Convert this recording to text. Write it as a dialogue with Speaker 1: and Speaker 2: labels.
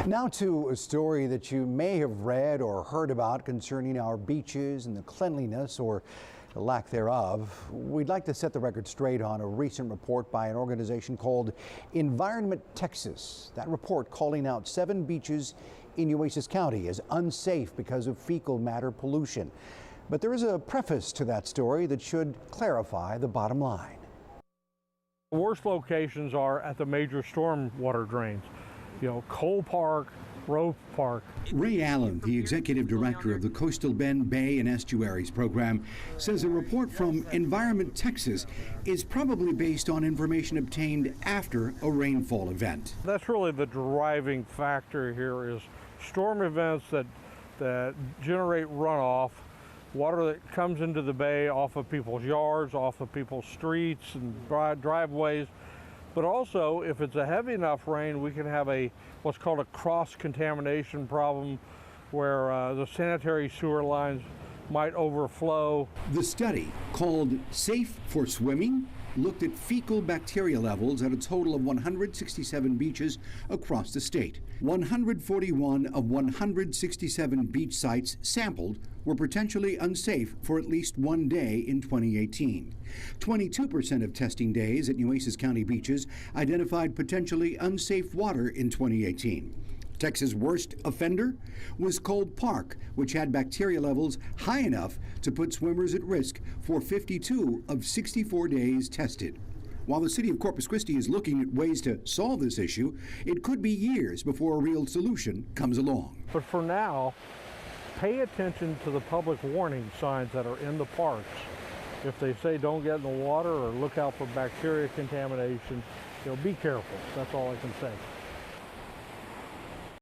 Speaker 1: Now to a story that you may have read or heard about concerning our beaches and the cleanliness or the lack thereof. We'd like to set the record straight on a recent report by an organization called Environment Texas. That report calling out 7 beaches in Nueces County as unsafe because of fecal matter pollution. But there is a preface to that story that should clarify the bottom line.
Speaker 2: The worst locations are at the major storm water drains. Cole Park, Rove Park.
Speaker 3: Ray Allen, the executive director of the Coastal Bend Bay and Estuaries program, says a report from Environment Texas is probably based on information obtained after a rainfall event.
Speaker 2: That's really the driving factor here is storm events that generate runoff, water that comes into the bay off of people's yards, off of people's streets and driveways. But also, if it's a heavy enough rain, we can have what's called a cross-contamination problem where the sanitary sewer lines might overflow.
Speaker 3: The study, called Safe for Swimming, looked at fecal bacteria levels at a total of 167 beaches across the state. 141 of 167 beach sites sampled were potentially unsafe for at least one day in 2018. 22% of testing days at Nueces County beaches identified potentially unsafe water in 2018. Texas' worst offender was Cole Park, which had bacteria levels high enough to put swimmers at risk for 52 of 64 days tested. While the city of Corpus Christi is looking at ways to solve this issue, it could be years before a real solution comes along.
Speaker 2: But for now, pay attention to the public warning signs that are in the parks. If they say don't get in the water or look out for bacteria contamination, be careful. That's all I can say.